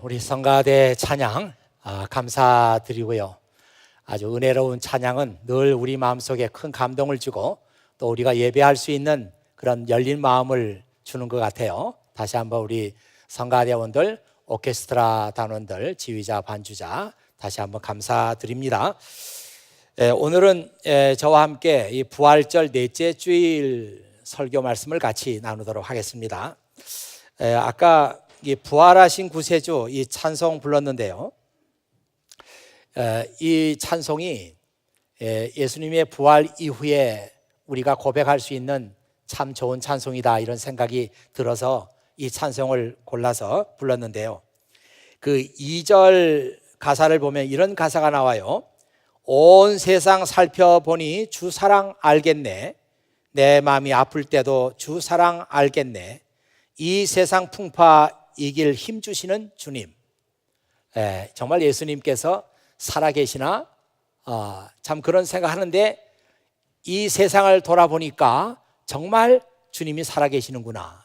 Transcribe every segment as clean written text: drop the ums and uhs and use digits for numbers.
우리 성가대 찬양 감사드리고요. 아주 은혜로운 찬양은 늘 우리 마음속에 큰 감동을 주고 또 우리가 예배할 수 있는 그런 열린 마음을 주는 것 같아요. 다시 한번 우리 성가대원들, 오케스트라 단원들, 지휘자, 반주자 다시 한번 감사드립니다. 오늘은 저와 함께 이 부활절 넷째 주일 설교 말씀을 같이 나누도록 하겠습니다. 아까 이 부활하신 구세주 이 찬송 불렀는데요. 이 찬송이 예수님의 부활 이후에 우리가 고백할 수 있는 참 좋은 찬송이다 이런 생각이 들어서 이 찬송을 골라서 불렀는데요. 그 2절 가사를 보면 이런 가사가 나와요. 온 세상 살펴보니 주 사랑 알겠네. 내 마음이 아플 때도 주 사랑 알겠네. 이 세상 풍파 이길 힘 주시는 주님. 정말 예수님께서 살아계시나? 참 그런 생각하는데 이 세상을 돌아보니까 정말 주님이 살아계시는구나.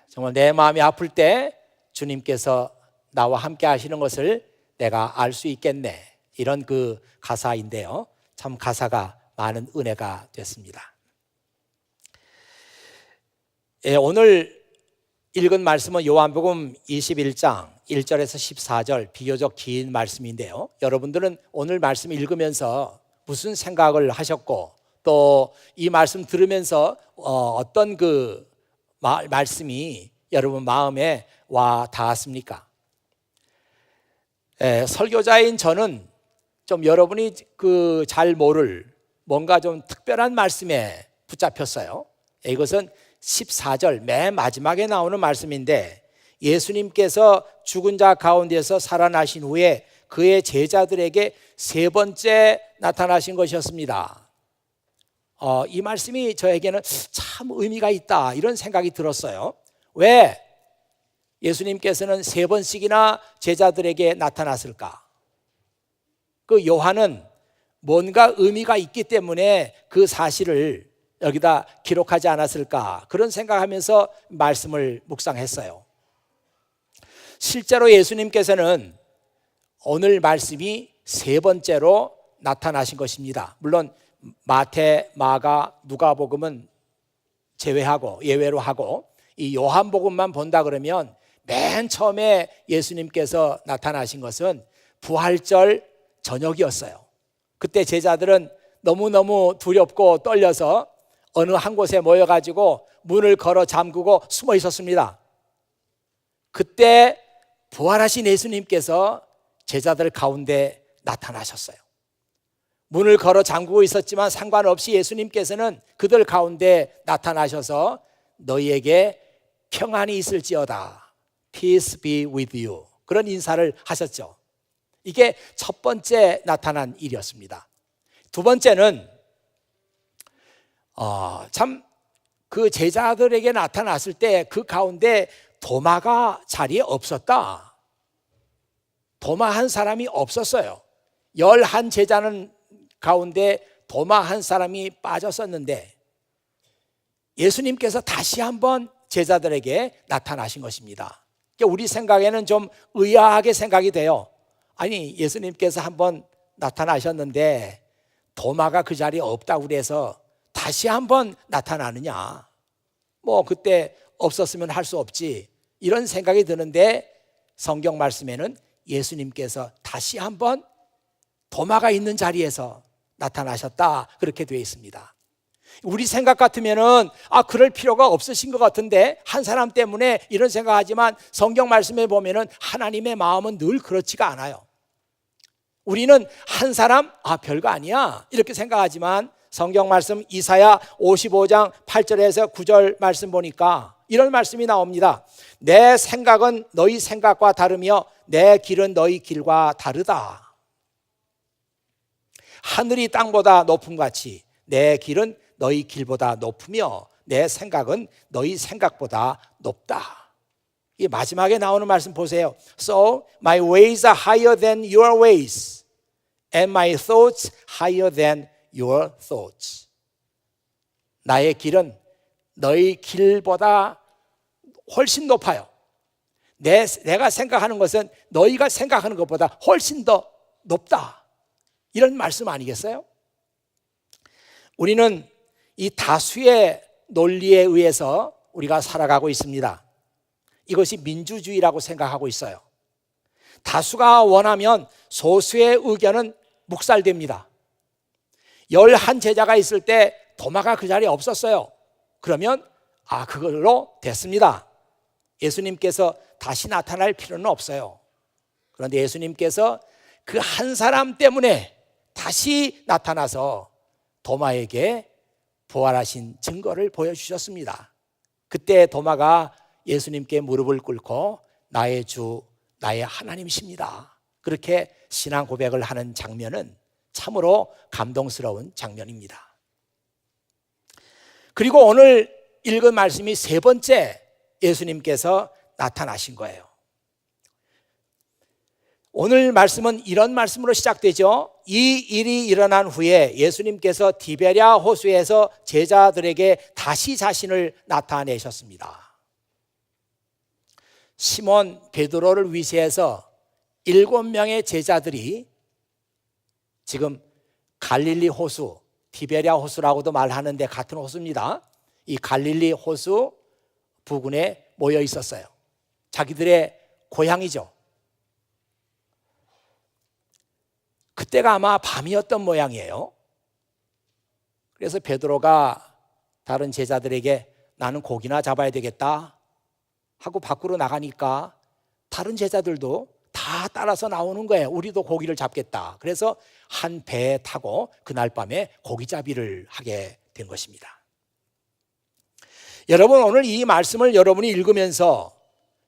정말 내 마음이 아플 때 주님께서 나와 함께 하시는 것을 내가 알 수 있겠네. 이런 그 가사인데요. 참 가사가 많은 은혜가 됐습니다. 오늘 읽은 말씀은 요한복음 21장 1절에서 14절 비교적 긴 말씀인데요. 여러분들은 오늘 말씀 읽으면서 무슨 생각을 하셨고 또 이 말씀 들으면서 어떤 그 말씀이 여러분 마음에 와 닿았습니까? 설교자인 저는 좀 여러분이 그 잘 모를 뭔가 좀 특별한 말씀에 붙잡혔어요. 이것은 14절 맨 마지막에 나오는 말씀인데 예수님께서 죽은 자 가운데서 살아나신 후에 그의 제자들에게 세 번째 나타나신 것이었습니다. 이 말씀이 저에게는 참 의미가 있다 이런 생각이 들었어요. 왜 예수님께서는 세 번씩이나 제자들에게 나타났을까? 그 요한은 뭔가 의미가 있기 때문에 그 사실을 여기다 기록하지 않았을까? 그런 생각하면서 말씀을 묵상했어요. 실제로 예수님께서는 오늘 말씀이 세 번째로 나타나신 것입니다. 물론 마태, 마가, 누가복음은 제외하고 예외로 하고 이 요한복음만 본다 그러면 맨 처음에 예수님께서 나타나신 것은 부활절 저녁이었어요. 그때 제자들은 너무너무 두렵고 떨려서 어느 한 곳에 모여가지고 문을 걸어 잠그고 숨어 있었습니다. 그때 부활하신 예수님께서 제자들 가운데 나타나셨어요. 문을 걸어 잠그고 있었지만 상관없이 예수님께서는 그들 가운데 나타나셔서 너희에게 평안이 있을지어다. Peace be with you. 그런 인사를 하셨죠. 이게 첫 번째 나타난 일이었습니다. 두 번째는 참 그 제자들에게 나타났을 때 그 가운데 도마가 자리에 없었다. 도마 한 사람이 없었어요. 11 제자는 가운데 도마 한 사람이 빠졌었는데 예수님께서 다시 한번 제자들에게 나타나신 것입니다. 우리 생각에는 좀 의아하게 생각이 돼요. 아니 예수님께서 한번 나타나셨는데 도마가 그 자리에 없다고 그래서 다시 한번 나타나느냐? 뭐 그때 없었으면 할 수 없지 이런 생각이 드는데 성경 말씀에는 예수님께서 다시 한번 도마가 있는 자리에서 나타나셨다 그렇게 되어 있습니다. 우리 생각 같으면은 그럴 필요가 없으신 것 같은데 한 사람 때문에 이런 생각하지만 성경 말씀에 보면은 하나님의 마음은 늘 그렇지가 않아요. 우리는 한 사람 별거 아니야 이렇게 생각하지만 성경 말씀 이사야 55장 8절에서 9절 말씀 보니까 이런 말씀이 나옵니다. 내 생각은 너희 생각과 다르며 내 길은 너희 길과 다르다. 하늘이 땅보다 높음같이 내 길은 너희 길보다 높으며 내 생각은 너희 생각보다 높다. 이 마지막에 나오는 말씀 보세요. So my ways are higher than your ways and my thoughts higher than your thoughts. 나의 길은 너희 길보다 훨씬 높아요. 내가 생각하는 것은 너희가 생각하는 것보다 훨씬 더 높다. 이런 말씀 아니겠어요? 우리는 이 다수의 논리에 의해서 우리가 살아가고 있습니다. 이것이 민주주의라고 생각하고 있어요. 다수가 원하면 소수의 의견은 묵살됩니다. 11제자가 있을 때 도마가 그 자리에 없었어요. 그러면 그걸로 됐습니다. 예수님께서 다시 나타날 필요는 없어요. 그런데 예수님께서 그 한 사람 때문에 다시 나타나서 도마에게 부활하신 증거를 보여주셨습니다. 그때 도마가 예수님께 무릎을 꿇고 나의 주, 나의 하나님이십니다. 그렇게 신앙 고백을 하는 장면은 참으로 감동스러운 장면입니다. 그리고 오늘 읽은 말씀이 세 번째 예수님께서 나타나신 거예요. 오늘 말씀은 이런 말씀으로 시작되죠. 이 일이 일어난 후에 예수님께서 디베랴 호수에서 제자들에게 다시 자신을 나타내셨습니다. 시몬 베드로를 위시해서 7명의 제자들이 지금 갈릴리 호수, 디베랴 호수라고도 말하는데 같은 호수입니다. 이 갈릴리 호수 부근에 모여 있었어요. 자기들의 고향이죠. 그때가 아마 밤이었던 모양이에요. 그래서 베드로가 다른 제자들에게 나는 고기나 잡아야 되겠다 하고 밖으로 나가니까 다른 제자들도 다 따라서 나오는 거예요. 우리도 고기를 잡겠다. 그래서 한 배에 타고 그날 밤에 고기잡이를 하게 된 것입니다. 여러분, 오늘 이 말씀을 여러분이 읽으면서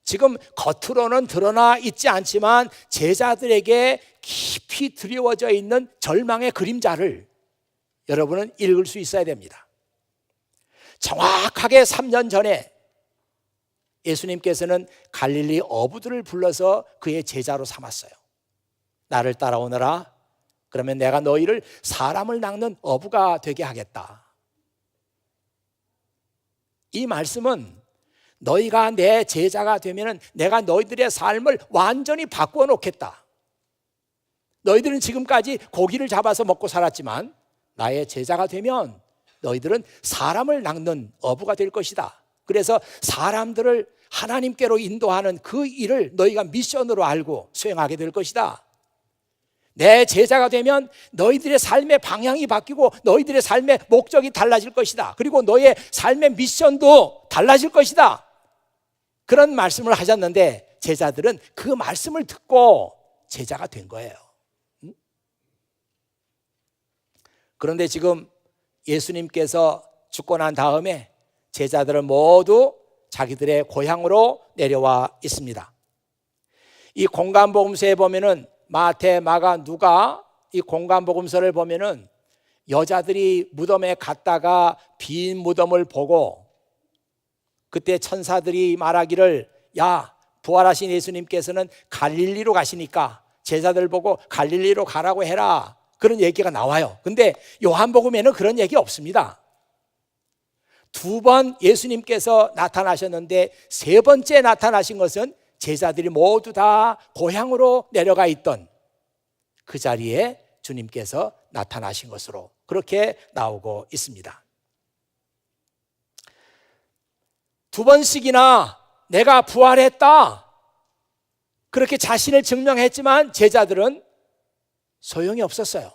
지금 겉으로는 드러나 있지 않지만 제자들에게 깊이 드리워져 있는 절망의 그림자를 여러분은 읽을 수 있어야 됩니다. 정확하게 3년 전에 예수님께서는 갈릴리 어부들을 불러서 그의 제자로 삼았어요. 나를 따라오너라. 그러면 내가 너희를 사람을 낚는 어부가 되게 하겠다. 이 말씀은 너희가 내 제자가 되면 내가 너희들의 삶을 완전히 바꾸어 놓겠다. 너희들은 지금까지 고기를 잡아서 먹고 살았지만 나의 제자가 되면 너희들은 사람을 낚는 어부가 될 것이다. 그래서 사람들을 하나님께로 인도하는 그 일을 너희가 미션으로 알고 수행하게 될 것이다. 내 제자가 되면 너희들의 삶의 방향이 바뀌고 너희들의 삶의 목적이 달라질 것이다. 그리고 너의 삶의 미션도 달라질 것이다. 그런 말씀을 하셨는데 제자들은 그 말씀을 듣고 제자가 된 거예요. 그런데 지금 예수님께서 죽고 난 다음에 제자들은 모두 자기들의 고향으로 내려와 있습니다. 이 공간복음서에 보면은 마태, 마가, 누가 이 공간복음서를 보면은 여자들이 무덤에 갔다가 빈 무덤을 보고 그때 천사들이 말하기를 야, 부활하신 예수님께서는 갈릴리로 가시니까 제자들 보고 갈릴리로 가라고 해라. 그런 얘기가 나와요. 근데 요한복음에는 그런 얘기 없습니다. 2번 예수님께서 나타나셨는데 3번째 나타나신 것은 제자들이 모두 다 고향으로 내려가 있던 그 자리에 주님께서 나타나신 것으로 그렇게 나오고 있습니다. 2번씩이나 내가 부활했다 그렇게 자신을 증명했지만 제자들은 소용이 없었어요.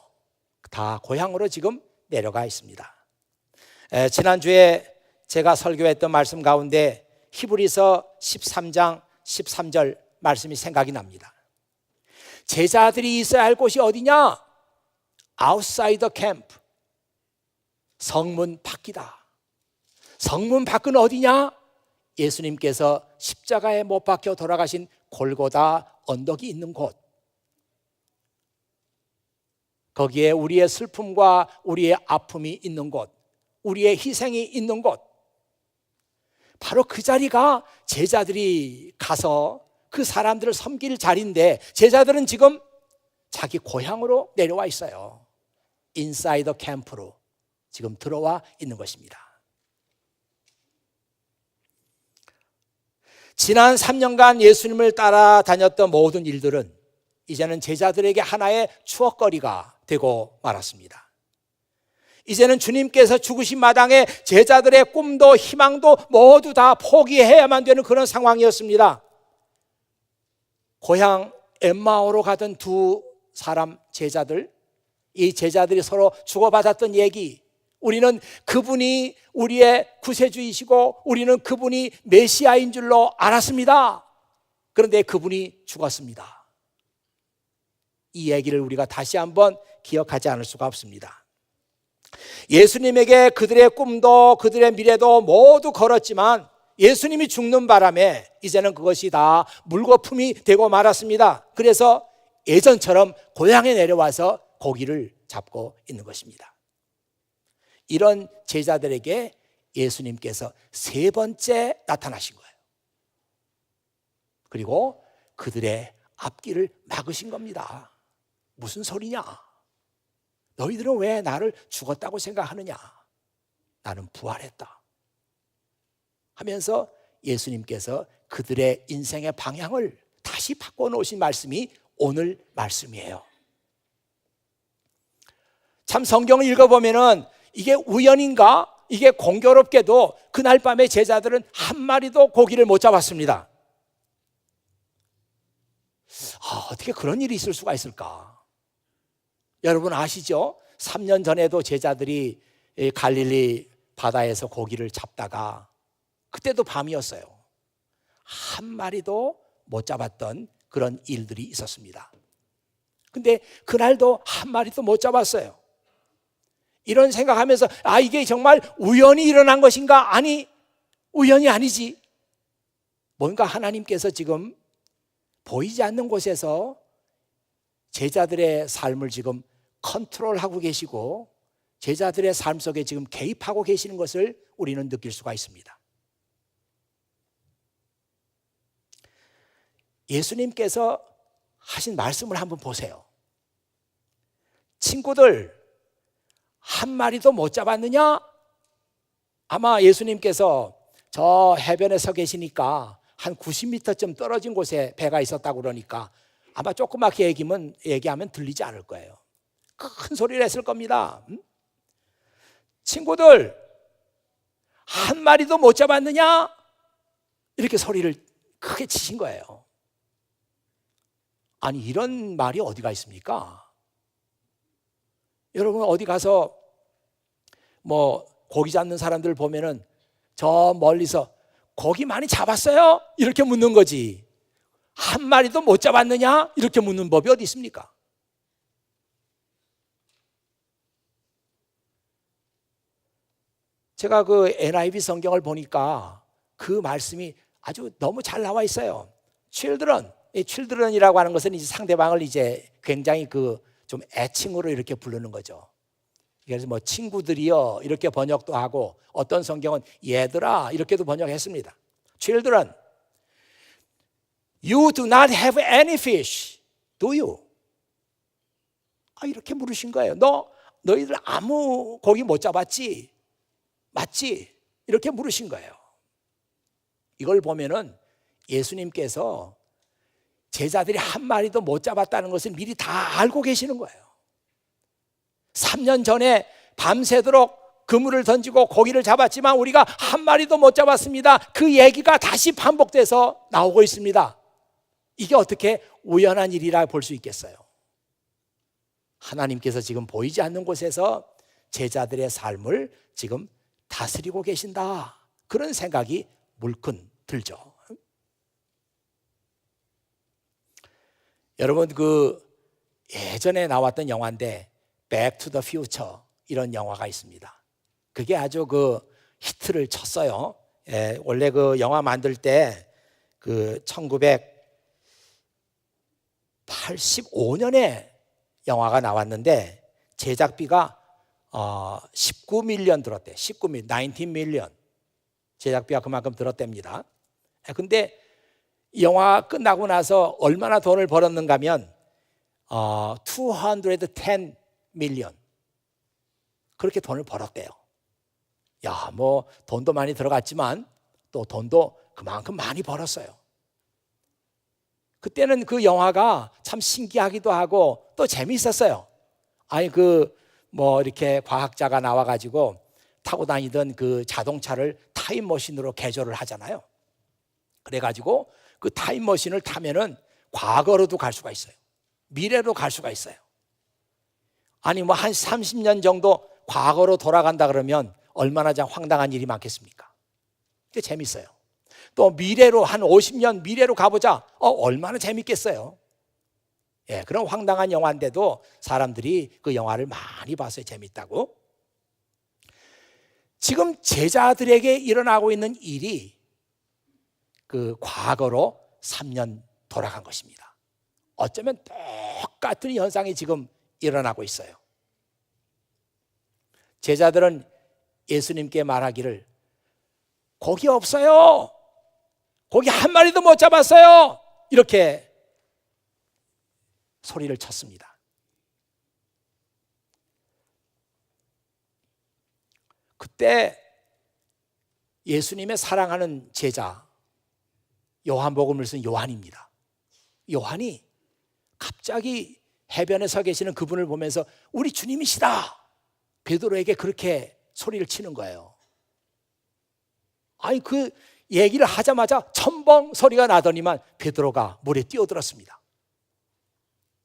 다 고향으로 지금 내려가 있습니다. 지난주에 제가 설교했던 말씀 가운데 히브리서 13장 13절 말씀이 생각이 납니다. 제자들이 있어야 할 곳이 어디냐? 아웃사이더 캠프, 성문 밖이다. 성문 밖은 어디냐? 예수님께서 십자가에 못 박혀 돌아가신 골고다 언덕이 있는 곳. 거기에 우리의 슬픔과 우리의 아픔이 있는 곳, 우리의 희생이 있는 곳, 바로 그 자리가 제자들이 가서 그 사람들을 섬길 자리인데 제자들은 지금 자기 고향으로 내려와 있어요. 인사이더 캠프로 지금 들어와 있는 것입니다. 지난 3년간 예수님을 따라다녔던 모든 일들은 이제는 제자들에게 하나의 추억거리가 되고 말았습니다. 이제는 주님께서 죽으신 마당에 제자들의 꿈도 희망도 모두 다 포기해야만 되는 그런 상황이었습니다. 고향 엠마오로 가던 두 사람 제자들, 이 제자들이 서로 주고받았던 얘기, 우리는 그분이 우리의 구세주이시고 우리는 그분이 메시아인 줄로 알았습니다. 그런데 그분이 죽었습니다. 이 얘기를 우리가 다시 한번 기억하지 않을 수가 없습니다. 예수님에게 그들의 꿈도 그들의 미래도 모두 걸었지만 예수님이 죽는 바람에 이제는 그것이 다 물거품이 되고 말았습니다. 그래서 예전처럼 고향에 내려와서 고기를 잡고 있는 것입니다. 이런 제자들에게 예수님께서 세 번째 나타나신 거예요. 그리고 그들의 앞길을 막으신 겁니다. 무슨 소리냐? 너희들은 왜 나를 죽었다고 생각하느냐? 나는 부활했다 하면서 예수님께서 그들의 인생의 방향을 다시 바꿔놓으신 말씀이 오늘 말씀이에요. 참 성경을 읽어보면은 이게 우연인가? 이게 공교롭게도 그날 밤에 제자들은 한 마리도 고기를 못 잡았습니다. 어떻게 그런 일이 있을 수가 있을까? 여러분 아시죠? 3년 전에도 제자들이 갈릴리 바다에서 고기를 잡다가 그때도 밤이었어요. 한 마리도 못 잡았던 그런 일들이 있었습니다. 근데 그날도 한 마리도 못 잡았어요. 이런 생각하면서 이게 정말 우연히 일어난 것인가? 아니, 우연이 아니지. 뭔가 하나님께서 지금 보이지 않는 곳에서 제자들의 삶을 지금 컨트롤하고 계시고 제자들의 삶 속에 지금 개입하고 계시는 것을 우리는 느낄 수가 있습니다. 예수님께서 하신 말씀을 한번 보세요. 친구들, 한 마리도 못 잡았느냐? 아마 예수님께서 저 해변에 서 계시니까 한 90m쯤 떨어진 곳에 배가 있었다고 그러니까 아마 조그맣게 얘기하면 들리지 않을 거예요. 큰 소리를 했을 겁니다. 친구들, 한 마리도 못 잡았느냐? 이렇게 소리를 크게 치신 거예요. 아니, 이런 말이 어디가 있습니까? 여러분 어디 가서 고기 잡는 사람들 보면은 저 멀리서 고기 많이 잡았어요? 이렇게 묻는 거지. 한 마리도 못 잡았느냐? 이렇게 묻는 법이 어디 있습니까? 제가 그 NIV 성경을 보니까 그 말씀이 아주 너무 잘 나와 있어요. children이라고 하는 것은 이제 상대방을 이제 굉장히 좀 애칭으로 이렇게 부르는 거죠. 그래서 친구들이여 이렇게 번역도 하고 어떤 성경은 얘들아 이렇게도 번역했습니다. Children, you do not have any fish, do you? 이렇게 물으신 거예요. 너희들 아무 고기 못 잡았지? 맞지? 이렇게 물으신 거예요. 이걸 보면은 예수님께서 제자들이 한 마리도 못 잡았다는 것을 미리 다 알고 계시는 거예요. 3년 전에 밤새도록 그물을 던지고 고기를 잡았지만 우리가 한 마리도 못 잡았습니다. 그 얘기가 다시 반복돼서 나오고 있습니다. 이게 어떻게 우연한 일이라 볼 수 있겠어요? 하나님께서 지금 보이지 않는 곳에서 제자들의 삶을 지금 다스리고 계신다, 그런 생각이 물씬 들죠. 여러분 예전에 나왔던 영화인데 Back to the Future 이런 영화가 있습니다. 그게 아주 히트를 쳤어요. 원래 그 영화 만들 때 1985년에 영화가 나왔는데 제작비가 19밀리언 들었대. 19밀리언 제작비가 그만큼 들었답니다. 근데 이 영화 끝나고 나서 얼마나 돈을 벌었는가 하면 210 밀리언 그렇게 돈을 벌었대요. 돈도 많이 들어갔지만 또 돈도 그만큼 많이 벌었어요. 그때는 그 영화가 참 신기하기도 하고 또 재미있었어요. 아니 이렇게 과학자가 나와가지고 타고 다니던 그 자동차를 타임머신으로 개조를 하잖아요. 그래가지고 그 타임머신을 타면은 과거로도 갈 수가 있어요. 미래로 갈 수가 있어요. 아니 한 30년 정도 과거로 돌아간다 그러면 얼마나 황당한 일이 많겠습니까? 그게 재밌어요. 또 미래로 한 50년 미래로 가보자. 얼마나 재밌겠어요. 예, 그런 황당한 영화인데도 사람들이 그 영화를 많이 봤어요. 재밌다고. 지금 제자들에게 일어나고 있는 일이 그 과거로 3년 돌아간 것입니다. 어쩌면 똑같은 현상이 지금 일어나고 있어요. 제자들은 예수님께 말하기를 고기 없어요. 고기 한 마리도 못 잡았어요. 이렇게 소리를 쳤습니다. 그때 예수님의 사랑하는 제자 요한복음을 쓴 요한입니다. 요한이 갑자기 해변에 서 계시는 그분을 보면서 우리 주님이시다. 베드로에게 그렇게 소리를 치는 거예요. 아니 그 얘기를 하자마자 첨벙 소리가 나더니만 베드로가 물에 뛰어들었습니다.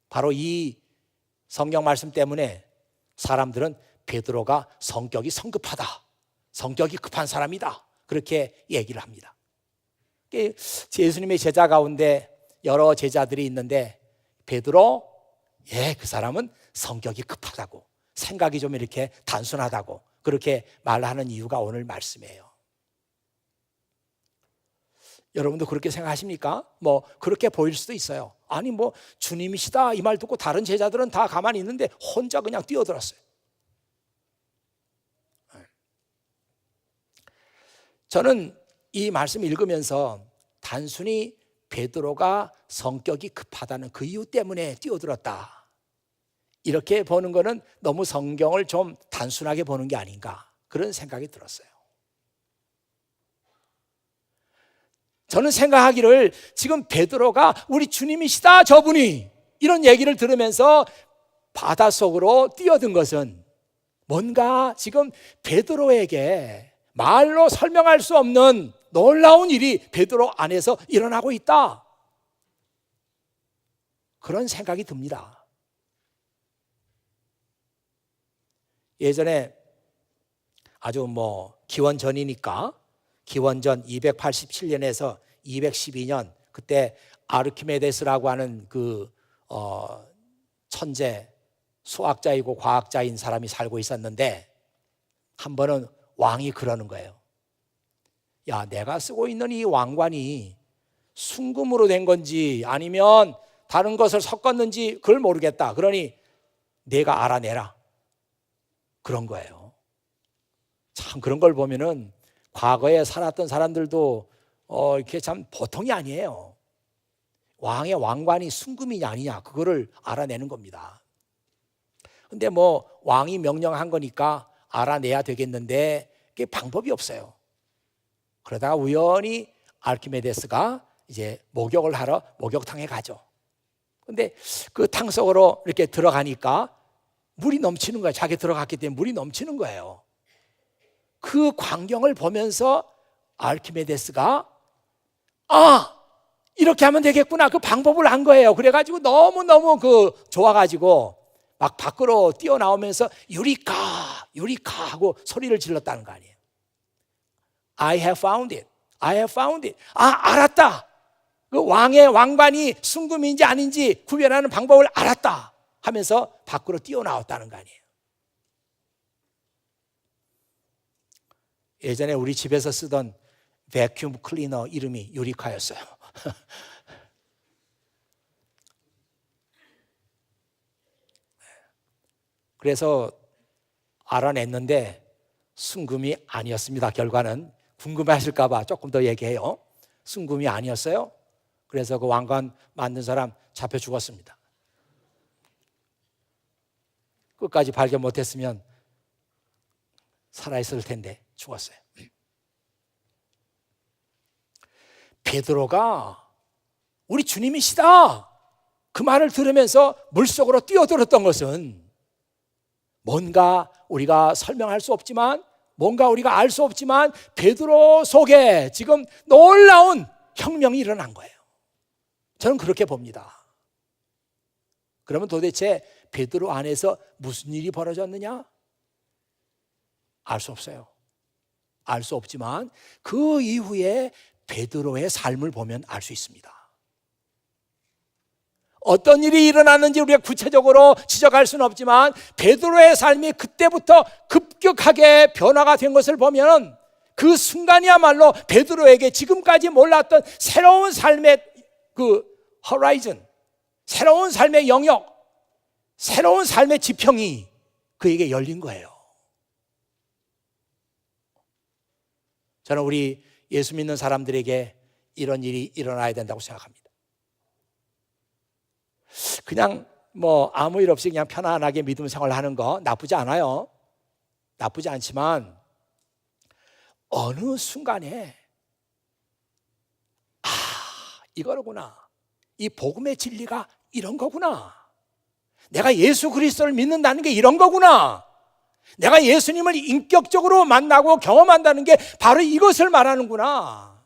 바로 이 성경 말씀 때문에 사람들은 베드로가 성격이 성급하다, 성격이 급한 사람이다, 그렇게 얘기를 합니다. 예수님의 제자 가운데 여러 제자들이 있는데 베드로, 그 사람은 성격이 급하다고, 생각이 좀 이렇게 단순하다고 그렇게 말하는 이유가 오늘 말씀이에요. 여러분도 그렇게 생각하십니까? 그렇게 보일 수도 있어요. 아니 주님이시다 이 말 듣고 다른 제자들은 다 가만히 있는데 혼자 그냥 뛰어들었어요. 저는 이 말씀 읽으면서 단순히 베드로가 성격이 급하다는 그 이유 때문에 뛰어들었다, 이렇게 보는 것은 너무 성경을 좀 단순하게 보는 게 아닌가, 그런 생각이 들었어요. 저는 생각하기를 지금 베드로가 우리 주님이시다 저분이 이런 얘기를 들으면서 바닷속으로 뛰어든 것은 뭔가 지금 베드로에게 말로 설명할 수 없는 놀라운 일이 베드로 안에서 일어나고 있다, 그런 생각이 듭니다. 예전에 아주 기원전이니까 기원전 287년에서 212년 그때 아르키메데스라고 하는 천재 수학자이고 과학자인 사람이 살고 있었는데 한 번은 왕이 그러는 거예요. 야, 내가 쓰고 있는 이 왕관이 순금으로 된 건지 아니면 다른 것을 섞었는지 그걸 모르겠다. 그러니 내가 알아내라. 그런 거예요. 참 그런 걸 보면은 과거에 살았던 사람들도 이렇게 참 보통이 아니에요. 왕의 왕관이 순금이냐 아니냐 그거를 알아내는 겁니다. 근데 왕이 명령한 거니까 알아내야 되겠는데 그게 방법이 없어요. 그러다가 우연히 아르키메데스가 이제 목욕을 하러 목욕탕에 가죠. 근데 그 탕 속으로 이렇게 들어가니까 물이 넘치는 거예요. 자기 들어갔기 때문에 물이 넘치는 거예요. 그 광경을 보면서 아르키메데스가 이렇게 하면 되겠구나, 그 방법을 안 거예요. 그래가지고 너무너무 좋아가지고 막 밖으로 뛰어나오면서 유리카 유리카 하고 소리를 질렀다는 거 아니에요. I have found it. I have found it. 알았다. 그 왕의 왕관이 순금인지 아닌지 구별하는 방법을 알았다 하면서 밖으로 뛰어나왔다는 거 아니에요. 예전에 우리 집에서 쓰던 베큐um 클리너 이름이 유리카였어요. 그래서 알아냈는데 순금이 아니었습니다. 결과는 궁금해하실까 봐 조금 더 얘기해요. 순금이 아니었어요. 그래서 그 왕관 만든 사람 잡혀 죽었습니다. 끝까지 발견 못했으면 살아있을 텐데 죽었어요. 베드로가 우리 주님이시다 그 말을 들으면서 물속으로 뛰어들었던 것은 뭔가 우리가 설명할 수 없지만, 뭔가 우리가 알 수 없지만 베드로 속에 지금 놀라운 혁명이 일어난 거예요. 저는 그렇게 봅니다. 그러면 도대체 베드로 안에서 무슨 일이 벌어졌느냐? 알 수 없어요. 알 수 없지만 그 이후에 베드로의 삶을 보면 알 수 있습니다. 어떤 일이 일어났는지 우리가 구체적으로 지적할 수는 없지만 베드로의 삶이 그때부터 급격하게 변화가 된 것을 보면 그 순간이야말로 베드로에게 지금까지 몰랐던 새로운 삶의 그 호라이즌, 새로운 삶의 영역, 새로운 삶의 지평이 그에게 열린 거예요. 저는 우리 예수 믿는 사람들에게 이런 일이 일어나야 된다고 생각합니다. 그냥 아무 일 없이 그냥 편안하게 믿음 생활을 하는 거 나쁘지 않아요. 나쁘지 않지만 어느 순간에 이거구나, 이 복음의 진리가 이런 거구나, 내가 예수 그리스도를 믿는다는 게 이런 거구나, 내가 예수님을 인격적으로 만나고 경험한다는 게 바로 이것을 말하는구나,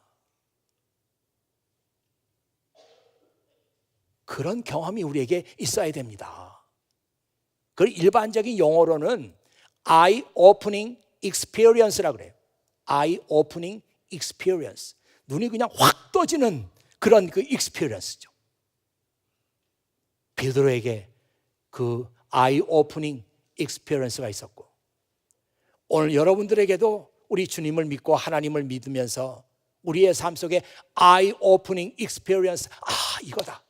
그런 경험이 우리에게 있어야 됩니다. 그걸 일반적인 용어로는 eye opening experience라고 그래요. eye opening experience. 눈이 그냥 확 떠지는 그런 그 experience죠. 베드로에게 그 eye opening experience가 있었고, 오늘 여러분들에게도 우리 주님을 믿고 하나님을 믿으면서 우리의 삶 속에 eye opening experience, 이거다,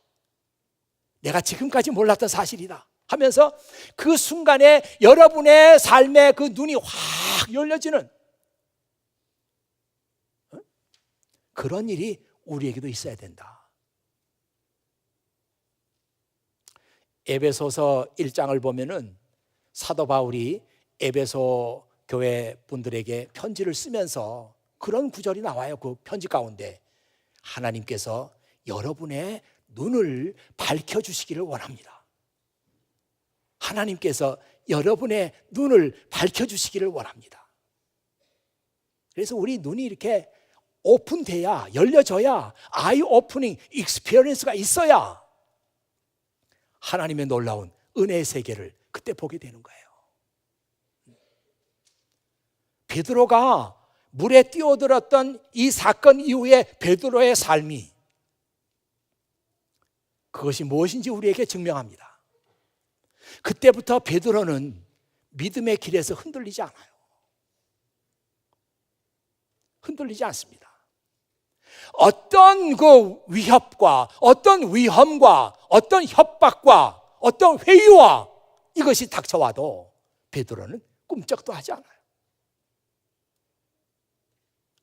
내가 지금까지 몰랐던 사실이다 하면서 그 순간에 여러분의 삶의 그 눈이 확 열려지는 그런 일이 우리에게도 있어야 된다. 에베소서 1장을 보면은 사도 바울이 에베소 교회 분들에게 편지를 쓰면서 그런 구절이 나와요. 그 편지 가운데 하나님께서 여러분의 눈을 밝혀주시기를 원합니다. 하나님께서 여러분의 눈을 밝혀주시기를 원합니다. 그래서 우리 눈이 이렇게 오픈돼야, 열려져야, 아이 오프닝 익스피리언스가 있어야 하나님의 놀라운 은혜의 세계를 그때 보게 되는 거예요. 베드로가 물에 뛰어들었던 이 사건 이후에 베드로의 삶이, 그것이 무엇인지 우리에게 증명합니다. 그때부터 베드로는 믿음의 길에서 흔들리지 않아요. 흔들리지 않습니다. 어떤 그 위협과 어떤 위험과 어떤 협박과 어떤 회유와 이것이 닥쳐와도 베드로는 꿈쩍도 하지 않아요.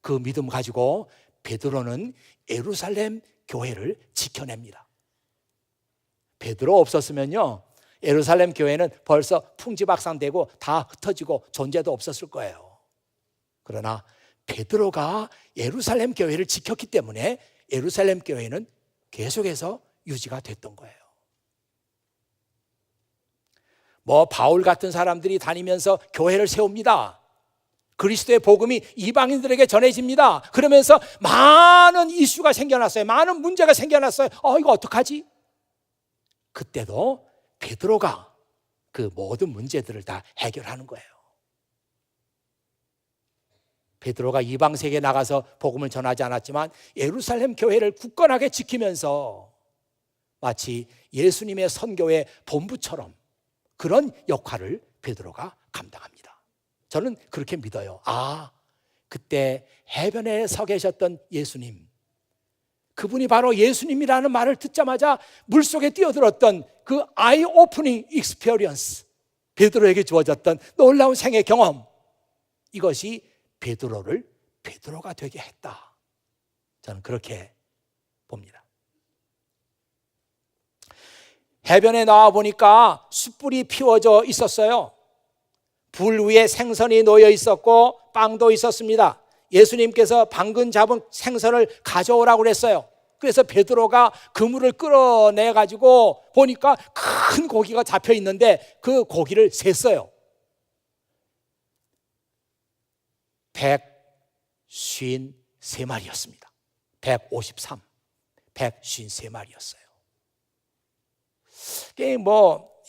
그 믿음 가지고 베드로는 예루살렘 교회를 지켜냅니다. 베드로 없었으면요, 예루살렘 교회는 벌써 풍지박산되고 다 흩어지고 존재도 없었을 거예요. 그러나 베드로가 예루살렘 교회를 지켰기 때문에 예루살렘 교회는 계속해서 유지가 됐던 거예요. 바울 같은 사람들이 다니면서 교회를 세웁니다. 그리스도의 복음이 이방인들에게 전해집니다. 그러면서 많은 이슈가 생겨났어요. 많은 문제가 생겨났어요. 이거 어떡하지? 그때도 베드로가 그 모든 문제들을 다 해결하는 거예요. 베드로가 이방 세계에 나가서 복음을 전하지 않았지만 예루살렘 교회를 굳건하게 지키면서 마치 예수님의 선교의 본부처럼 그런 역할을 베드로가 감당합니다. 저는 그렇게 믿어요. 그때 해변에 서 계셨던 예수님, 그분이 바로 예수님이라는 말을 듣자마자 물속에 뛰어들었던 그 아이 오프닝 익스피리언스, 베드로에게 주어졌던 놀라운 생애 경험, 이것이 베드로를 베드로가 되게 했다. 저는 그렇게 봅니다. 해변에 나와 보니까 숯불이 피워져 있었어요. 불 위에 생선이 놓여 있었고 빵도 있었습니다. 예수님께서 방금 잡은 생선을 가져오라고 그랬어요. 그래서 베드로가 그물을 끌어내 가지고 보니까 큰 고기가 잡혀 있는데 그 고기를 셌어요. 153마리였습니다. 153, 153마리였어요.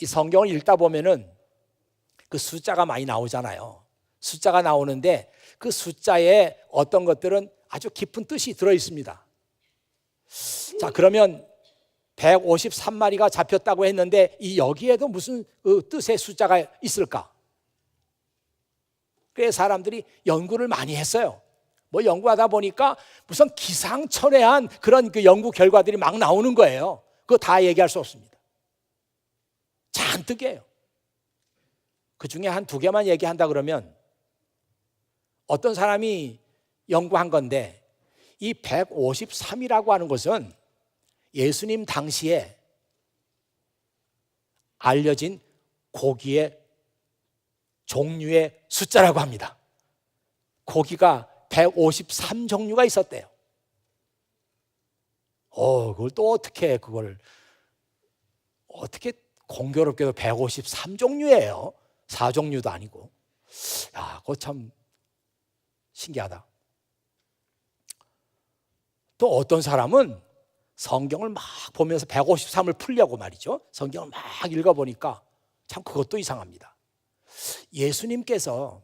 이 성경을 읽다 보면은 그 숫자가 많이 나오잖아요. 숫자가 나오는데 그 숫자에 어떤 것들은 아주 깊은 뜻이 들어 있습니다. 자, 그러면 153마리가 잡혔다고 했는데 여기에도 무슨 뜻의 숫자가 있을까? 그래서 사람들이 연구를 많이 했어요. 연구하다 보니까 무슨 기상천외한 그런 그 연구 결과들이 막 나오는 거예요. 그거 다 얘기할 수 없습니다. 잔뜩이에요. 그 중에 한 두 개만 얘기한다 그러면 어떤 사람이 연구한 건데 이 153이라고 하는 것은 예수님 당시에 알려진 고기의 종류의 숫자라고 합니다. 고기가 153종류가 있었대요. 그걸 또 어떻게 공교롭게도 153종류예요. 4종류도 아니고. 야, 그거 참 신기하다. 또 어떤 사람은 성경을 막 보면서 153을 풀려고 말이죠. 성경을 막 읽어보니까 참 그것도 이상합니다. 예수님께서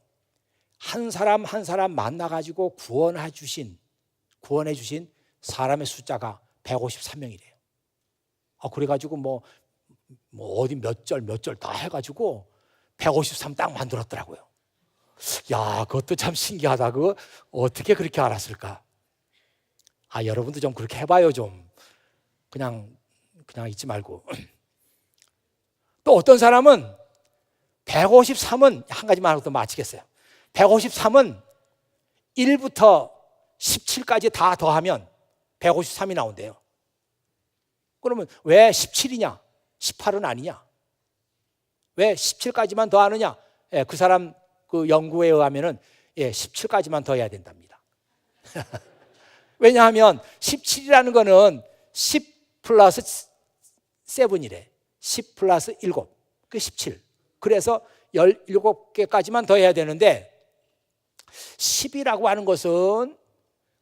한 사람 한 사람 만나가지고 구원해 주신 사람의 숫자가 153명이래요. 그래가지고 어디 몇 절 다 해가지고 153 딱 만들었더라고요. 야, 그것도 참 신기하다. 그거 어떻게 그렇게 알았을까? 여러분도 좀 그렇게 해봐요. 좀 그냥 잊지 말고. 또 어떤 사람은 153은 한 가지만 하고 또 마치겠어요. 153은 1부터 17까지 다 더하면 153이 나온대요. 그러면 왜 17이냐? 18은 아니냐? 왜 17까지만 더하느냐? 그 사람 그 연구에 의하면은 17까지만 더해야 된답니다. 왜냐하면 17이라는 거는 10 플러스 7이래. 10 플러스 7. 그게 17. 그래서 17개까지만 더해야 되는데 10이라고 하는 것은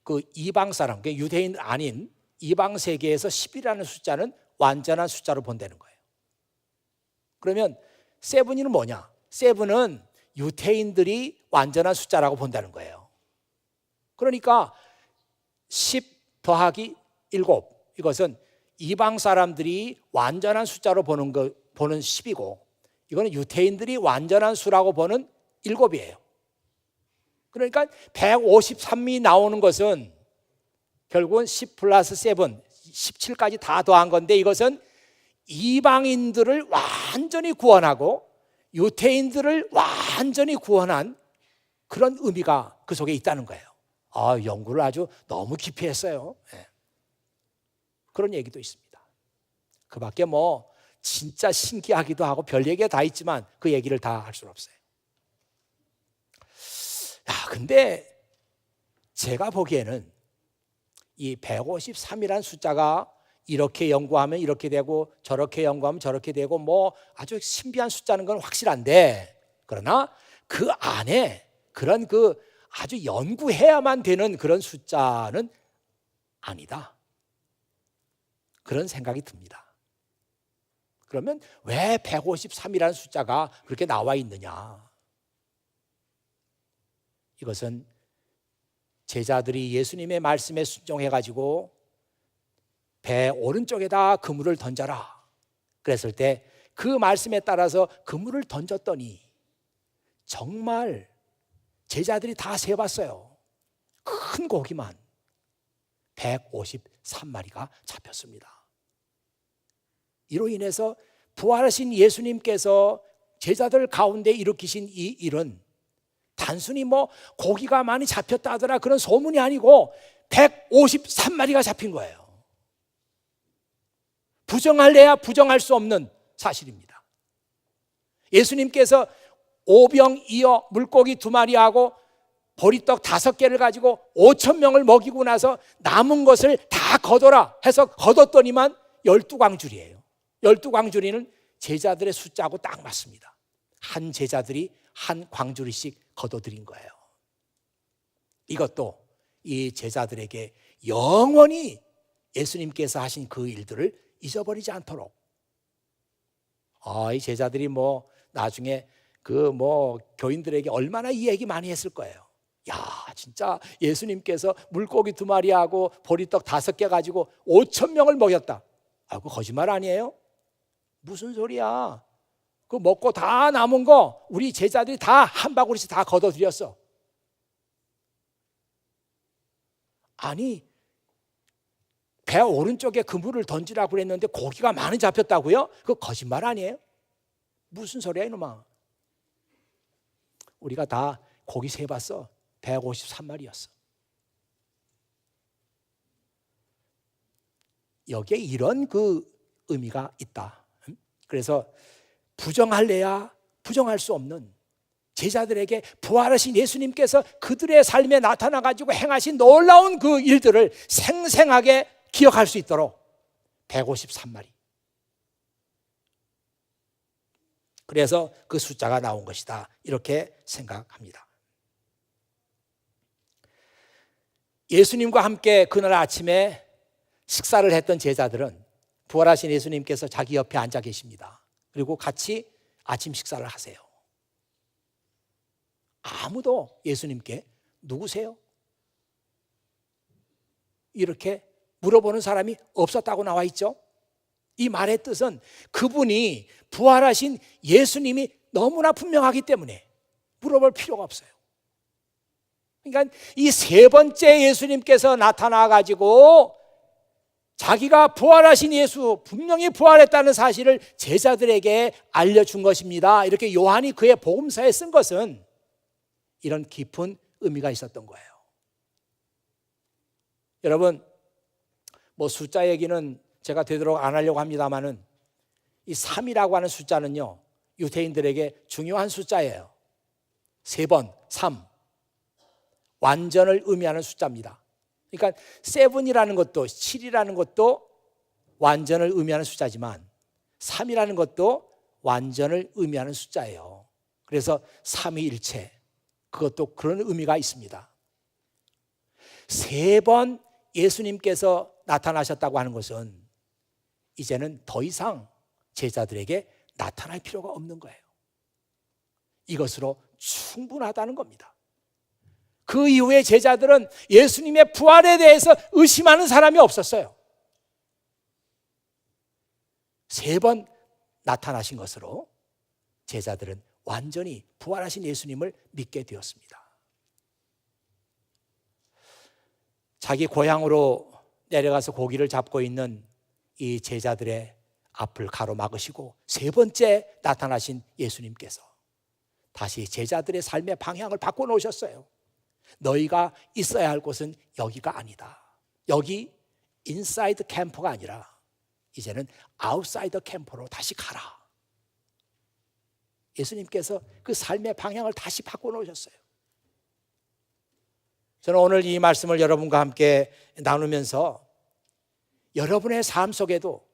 그 이방 사람, 유대인 아닌 이방 세계에서 10이라는 숫자는 완전한 숫자로 본다는 거예요. 그러면 7은 뭐냐? 7은 유대인들이 완전한 숫자라고 본다는 거예요. 그러니까 10 더하기 7 이것은 이방 사람들이 완전한 숫자로 보는 10이고 이거는 유대인들이 완전한 수라고 보는 7이에요. 그러니까 153이 나오는 것은 결국은 10 플러스 7, 17까지 다 더한 건데 이것은 이방인들을 완전히 구원하고 유대인들을 완전히 구원한 그런 의미가 그 속에 있다는 거예요. 연구를 아주 너무 깊이 했어요. 그런 얘기도 있습니다. 그 밖에 진짜 신기하기도 하고 별 얘기가 다 있지만 그 얘기를 다 할 수는 없어요. 근데 제가 보기에는 이 153이라는 숫자가 이렇게 연구하면 이렇게 되고 저렇게 연구하면 저렇게 되고 아주 신비한 숫자는 건 확실한데 그러나 그 안에 그런 아주 연구해야만 되는 그런 숫자는 아니다. 그런 생각이 듭니다. 그러면 왜 153이라는 숫자가 그렇게 나와 있느냐? 이것은 제자들이 예수님의 말씀에 순종해가지고 배 오른쪽에다 그물을 던져라 그랬을 때 그 말씀에 따라서 그물을 던졌더니 정말 제자들이 다 세봤어요. 큰 고기만 153마리가 잡혔습니다. 이로 인해서 부활하신 예수님께서 제자들 가운데 일으키신 이 일은 단순히 고기가 많이 잡혔다 하더라 그런 소문이 아니고 153마리가 잡힌 거예요. 부정할래야 부정할 수 없는 사실입니다. 예수님께서 오병이어 물고기 2마리하고 보리떡 5개를 가지고 5,000명을 먹이고 나서 남은 것을 다 걷어라 해서 걷었더니만 12광줄이에요. 12광줄이는 제자들의 숫자하고 딱 맞습니다. 한 제자들이 한 광주리씩 걷어들인 거예요. 이것도 이 제자들에게 영원히 예수님께서 하신 그 일들을 잊어버리지 않도록. 이 제자들이 나중에 교인들에게 얼마나 이 얘기 많이 했을 거예요. 야, 진짜 예수님께서 물고기 2마리하고 보리떡 5개 가지고 5,000명을 먹였다. 그거 거짓말 아니에요? 무슨 소리야? 그 먹고 다 남은 거 우리 제자들이 다 한 바구리씩 다 걷어들였어. 아니, 배 오른쪽에 그물을 던지라고 그랬는데 고기가 많이 잡혔다고요? 그거 거짓말 아니에요? 무슨 소리야 이놈아. 우리가 다 고기 세봤어. 153마리였어. 여기에 이런 그 의미가 있다. 그래서 부정할래야 부정할 수 없는, 제자들에게 부활하신 예수님께서 그들의 삶에 나타나 가지고 행하신 놀라운 그 일들을 생생하게 기억할 수 있도록 153마리. 그래서 그 숫자가 나온 것이다, 이렇게 생각합니다. 예수님과 함께 그날 아침에 식사를 했던 제자들은 부활하신 예수님께서 자기 옆에 앉아 계십니다. 그리고 같이 아침 식사를 하세요. 아무도 예수님께 누구세요? 이렇게 물어보는 사람이 없었다고 나와 있죠. 이 말의 뜻은 그분이 부활하신 예수님이 너무나 분명하기 때문에 물어볼 필요가 없어요. 그러니까 이 3번째 예수님께서 나타나 가지고 자기가 부활하신 예수, 분명히 부활했다는 사실을 제자들에게 알려준 것입니다. 이렇게 요한이 그의 복음서에 쓴 것은 이런 깊은 의미가 있었던 거예요. 여러분, 숫자 얘기는 제가 되도록 안 하려고 합니다만은 이 3이라고 하는 숫자는요, 유대인들에게 중요한 숫자예요. 3번, 3. 완전을 의미하는 숫자입니다. 그러니까 7이라는 것도, 7이라는 것도 완전을 의미하는 숫자지만 3이라는 것도 완전을 의미하는 숫자예요. 그래서 삼위일체, 그것도 그런 의미가 있습니다. 3번 예수님께서 나타나셨다고 하는 것은 이제는 더 이상 제자들에게 나타날 필요가 없는 거예요. 이것으로 충분하다는 겁니다. 그 이후에 제자들은 예수님의 부활에 대해서 의심하는 사람이 없었어요. 3번 나타나신 것으로 제자들은 완전히 부활하신 예수님을 믿게 되었습니다. 자기 고향으로 내려가서 고기를 잡고 있는 이 제자들의 앞을 가로막으시고 3번째 나타나신 예수님께서 다시 제자들의 삶의 방향을 바꿔놓으셨어요. 너희가 있어야 할 곳은 여기가 아니다. 여기 인사이드 캠프가 아니라 이제는 아웃사이더 캠프로 다시 가라. 예수님께서 그 삶의 방향을 다시 바꿔놓으셨어요. 저는 오늘 이 말씀을 여러분과 함께 나누면서 여러분의 삶 속에도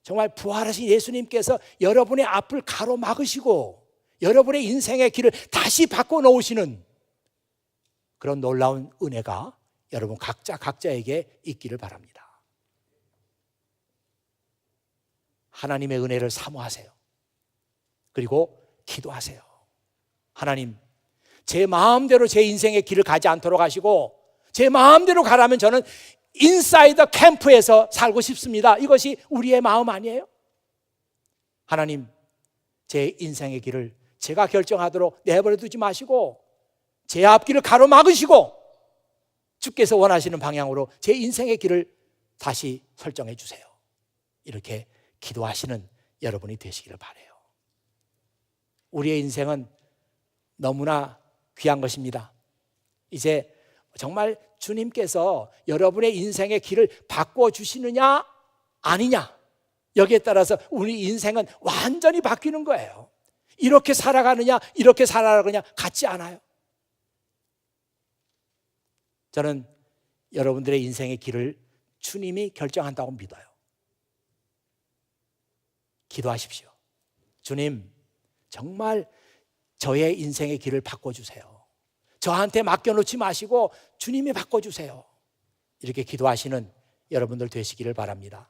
정말 부활하신 예수님께서 여러분의 앞을 가로막으시고 여러분의 인생의 길을 다시 바꿔놓으시는 그런 놀라운 은혜가 여러분 각자에게 있기를 바랍니다. 하나님의 은혜를 사모하세요. 그리고 기도하세요. 하나님, 제 마음대로 제 인생의 길을 가지 않도록 하시고 제 마음대로 가라면 저는 인사이더 캠프에서 살고 싶습니다. 이것이 우리의 마음 아니에요? 하나님, 제 인생의 길을 제가 결정하도록 내버려 두지 마시고 제 앞길을 가로막으시고 주께서 원하시는 방향으로 제 인생의 길을 다시 설정해 주세요. 이렇게 기도하시는 여러분이 되시기를 바라요. 우리의 인생은 너무나 귀한 것입니다. 이제 정말 주님께서 여러분의 인생의 길을 바꿔주시느냐 아니냐, 여기에 따라서 우리 인생은 완전히 바뀌는 거예요. 이렇게 살아가느냐 이렇게 살아가느냐 같지 않아요. 저는 여러분들의 인생의 길을 주님이 결정한다고 믿어요. 기도하십시오. 주님, 정말 저의 인생의 길을 바꿔주세요. 저한테 맡겨놓지 마시고 주님이 바꿔주세요. 이렇게 기도하시는 여러분들 되시기를 바랍니다.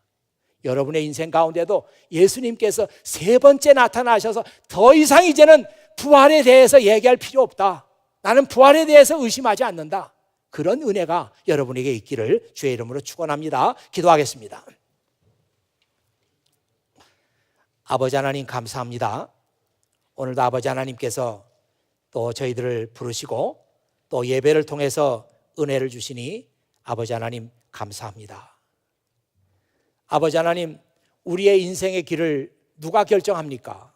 여러분의 인생 가운데도 예수님께서 세 번째 나타나셔서 더 이상 이제는 부활에 대해서 얘기할 필요 없다, 나는 부활에 대해서 의심하지 않는다, 그런 은혜가 여러분에게 있기를 주의 이름으로 축원합니다. 기도하겠습니다. 아버지 하나님, 감사합니다. 오늘도 아버지 하나님께서 또 저희들을 부르시고 또 예배를 통해서 은혜를 주시니 아버지 하나님 감사합니다. 아버지 하나님, 우리의 인생의 길을 누가 결정합니까?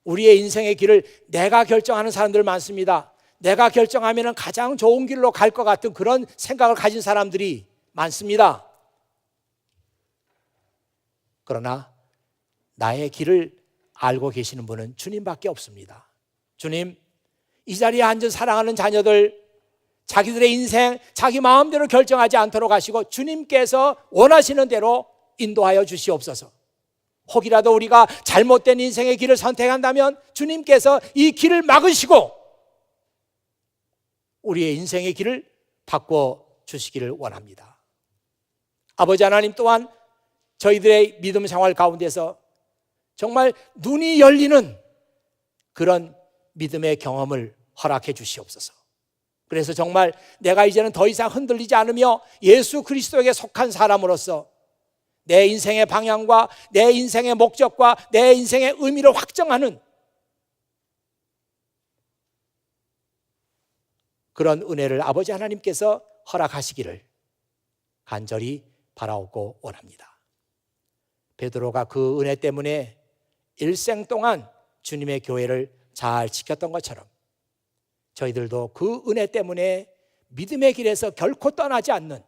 우리의 인생의 길을 내가 결정하는 사람들 많습니다. 내가 결정하면 가장 좋은 길로 갈 것 같은 그런 생각을 가진 사람들이 많습니다. 그러나 나의 길을 알고 계시는 분은 주님밖에 없습니다. 주님, 이 자리에 앉은 사랑하는 자녀들, 자기들의 인생 자기 마음대로 결정하지 않도록 하시고 주님께서 원하시는 대로 인도하여 주시옵소서. 혹이라도 우리가 잘못된 인생의 길을 선택한다면 주님께서 이 길을 막으시고 우리의 인생의 길을 바꿔 주시기를 원합니다. 아버지 하나님, 또한 저희들의 믿음 생활 가운데서 정말 눈이 열리는 그런 믿음의 경험을 허락해 주시옵소서. 그래서 정말 내가 이제는 더 이상 흔들리지 않으며 예수 그리스도에게 속한 사람으로서 내 인생의 방향과 내 인생의 목적과 내 인생의 의미를 확정하는 그런 은혜를 아버지 하나님께서 허락하시기를 간절히 바라오고 원합니다. 베드로가 그 은혜 때문에 일생 동안 주님의 교회를 잘 지켰던 것처럼 저희들도 그 은혜 때문에 믿음의 길에서 결코 떠나지 않는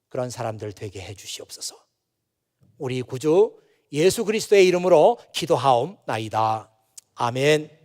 그런 사람들 되게 해 주시옵소서. 우리 구주 예수 그리스도의 이름으로 기도하옵나이다. 아멘.